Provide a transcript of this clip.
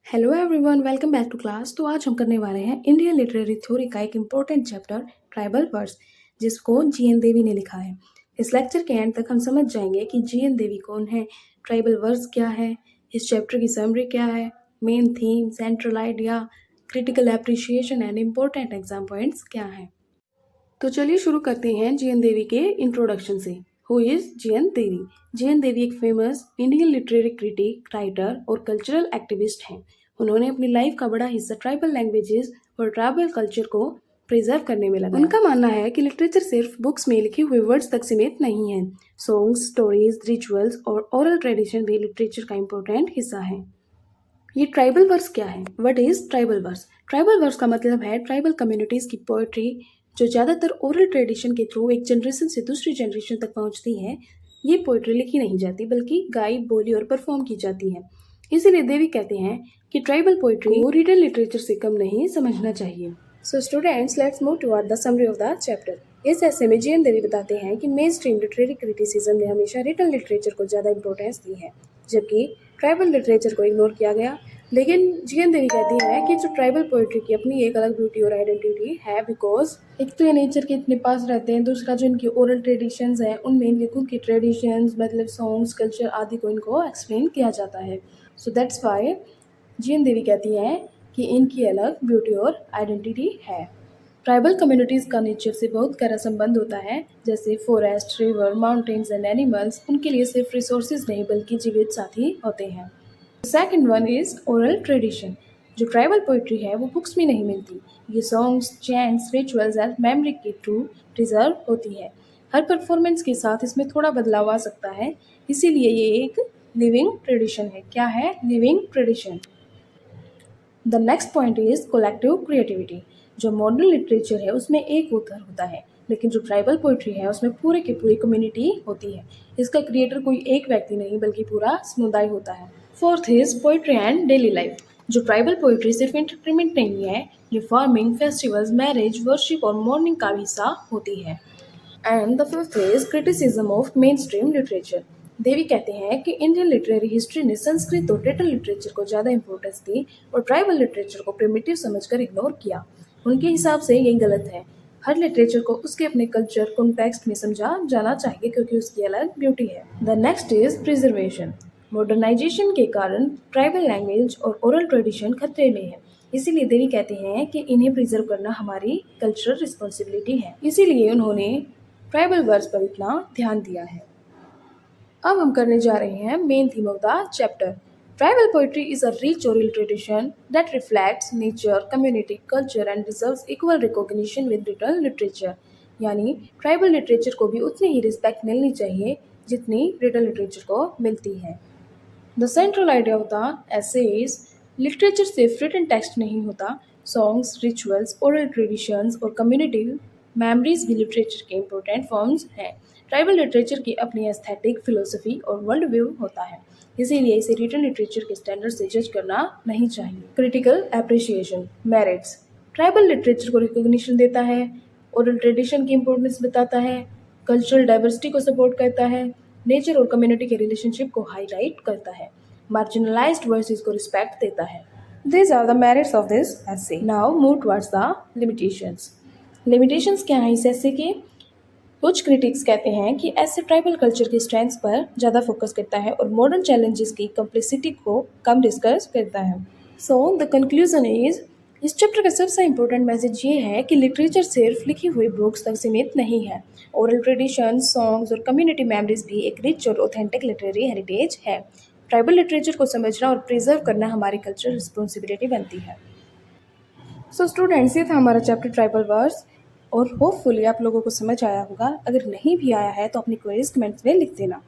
Hello everyone, welcome back to class. तो आज हम करने वाले हैं इंडियन लिटरेरी थ्योरी का एक इम्पोर्टेंट चैप्टर ट्राइबल वर्ड्स, जिसको जीएन देवी ने लिखा है। इस लेक्चर के एंड तक हम समझ जाएंगे कि जीएन देवी कौन है, ट्राइबल वर्ड्स क्या है, इस चैप्टर की समरी क्या है, main theme, central idea, critical appreciation and important exam points क्या है। तो चलिए शुरू करते हैं जीएन देवी के इंट्रोडक्शन से। Who is GN Devy? GN Devy एक famous Indian literary critic, writer और कल्चरल एक्टिविस्ट हैं। उन्होंने अपनी लाइफ का बड़ा हिस्सा ट्राइबल लैंग्वेजेस और ट्राइबल कल्चर को प्रिजर्व करने में लगाया। उनका मानना है कि लिटरेचर सिर्फ बुक्स में लिखे हुए वर्ड्स तक सीमित नहीं है। सॉन्ग्स, स्टोरीज, रिचुअल्स और ओरल ट्रेडिशन भी लिटरेचर का इम्पोर्टेंट हिस्सा है। ये ट्राइबल वर्स क्या है? What is tribal verse? Tribal verse का मतलब है ट्राइबल कम्युनिटीज की पोएट्री, जो ज़्यादातर ओरल ट्रेडिशन के थ्रू एक जनरेशन से दूसरी जनरेशन तक पहुंचती है। ये पोएट्री लिखी नहीं जाती, बल्कि गाई, बोली और परफॉर्म की जाती है। इसीलिए देवी कहते हैं कि ट्राइबल पोएट्री को रिटन लिटरेचर से कम नहीं समझना चाहिए। So students, let's move toward the summary of the chapter. इस ऐसे में जीएन देवी बताते हैं कि मेन स्ट्रीम लिटरेरी क्रिटिसिज्म ने हमेशा रिटन लिटरेचर को ज़्यादा इंपॉर्टेंस दी है, जबकि ट्राइबल लिटरेचर को इग्नोर किया गया। लेकिन जीएन देवी कहती है कि जो ट्राइबल पोएट्री की अपनी एक अलग ब्यूटी और आइडेंटिटी है, बिकॉज एक तो ये नेचर के इतने पास रहते हैं, दूसरा जो इनकी ओरल ट्रेडिशंस हैं उनमें इनके खुद की ट्रेडिशंस, मतलब सॉन्ग्स, कल्चर आदि को इनको एक्सप्लेन किया जाता है। सो दैट्स वाई जीएन देवी कहती हैं कि इनकी अलग ब्यूटी और आइडेंटिटी है। ट्राइबल कम्युनिटीज़ का नेचर से बहुत गहरा संबंध होता है, जैसे forest, river, mountains and animals उनके लिए सिर्फ रिसोर्सेज नहीं बल्कि जीवित साथी होते हैं। Second one is oral tradition. जो ट्राइबल पोइट्री है वो बुक्स में नहीं मिलती। ये songs, chants, rituals and memory के थ्रू प्रिजर्व होती है। हर परफॉर्मेंस के साथ इसमें थोड़ा बदलाव आ सकता है, इसीलिए ये एक लिविंग ट्रेडिशन है। क्या है? Living tradition. The next point is collective creativity. जो मॉडर्न लिटरेचर है उसमें एक ऑथर होता है, लेकिन जो ट्राइबल पोइट्री है उसमें पूरे की पूरी कम्युनिटी होती है। इसका क्रिएटर कोई एक व्यक्ति नहीं बल्कि पूरा समुदाय होता है। Fourth is poetry and daily life. जो ट्राइबल पोइट्री सिर्फ एंटरटेनमेंट नहीं है, ये फार्मिंग, फेस्टिवल्स, मैरिज, वर्शिप और मॉर्निंग का भी हिस्सा होती है। And the fifth is criticism of mainstream literature. Devy कहते हैं कि इंडियन लिटरेरी हिस्ट्री ने संस्कृत और रिटन लिटरेचर को ज़्यादा इंपॉर्टेंस दी और ट्राइबल लिटरेचर को प्रिमिटिव समझकर इग्नोर किया। उनके हिसाब से ये गलत है। हर लिटरेचर को उसके अपने कल्चर, कॉन्टेक्स्ट में समझा जाना चाहिए, क्योंकि उसकी अलग ब्यूटी है। The next is preservation. Modernization के कारण ट्राइबल लैंग्वेज और ओरल ट्रेडिशन खतरे में है, इसीलिए देवी कहते हैं कि इन्हें प्रिजर्व करना हमारी कल्चरल रिस्पॉन्सिबिलिटी है। इसीलिए उन्होंने ट्राइबल वर्ड्स पर इतना ध्यान दिया है। अब हम करने जा रहे हैं main theme of the chapter. Tribal poetry is a rich oral tradition that reflects nature, community, culture and deserves equal recognition with written literature. यानी ट्राइबल लिटरेचर को भी उतनी ही रिस्पेक्ट मिलनी चाहिए जितनी रिटन लिटरेचर को मिलती है। The central idea of the essay is literature सिर्फ रिटन टेक्स्ट नहीं होता। सॉन्ग्स, रिचुअल्स, ओरल ट्रेडिशंस और कम्युनिटी मेमोरीज भी लिटरेचर के इम्पोर्टेंट फॉर्म्स हैं। ट्राइबल लिटरेचर की अपनी एस्थेटिक, फिलोसफी और वर्ल्ड व्यू होता है, इसीलिए इसे रिटन लिटरेचर के स्टैंडर्ड से जज करना नहीं चाहिए। Critical appreciation, merits. Tribal literature को रिकॉग्निशन देता है, ओरल ट्रेडिशन की इम्पोर्टेंस बताता है, कल्चरल डाइवर्सिटी को सपोर्ट करता है, नेचर और कम्युनिटी के रिलेशनशिप को हाईलाइट करता है, मार्जिनलाइज्ड वॉइसेस को रिस्पेक्ट देता है। These are the merits of this essay. Now move towards the limitations. Limitations क्या हैं इस essay के? कुछ क्रिटिक्स कहते हैं कि ऐसे ट्राइबल कल्चर की स्ट्रेंथ्स पर ज़्यादा फोकस करता है और मॉडर्न चैलेंजेस की कम्प्लेक्सिटी को कम डिस्कस करता है। सो द कंक्लूजन इज, इस चैप्टर का सबसे इम्पोर्टेंट मैसेज ये है कि लिटरेचर सिर्फ लिखी हुई बुक्स तक सीमित नहीं है। ओरल ट्रेडिशन, सॉन्ग्स और कम्युनिटी मेमोरीज भी एक रिच और ऑथेंटिक लिटरेरी हेरिटेज है। ट्राइबल लिटरेचर को समझना और प्रिजर्व करना हमारी कल्चरल रिस्पॉन्सिबिलिटी बनती है। सो स्टूडेंट्स, ये था हमारा चैप्टर ट्राइबल वर्ड्स, और होपफुली आप लोगों को समझ आया होगा। अगर नहीं भी आया है तो अपनी क्वेरीज कमेंट्स में लिख देना।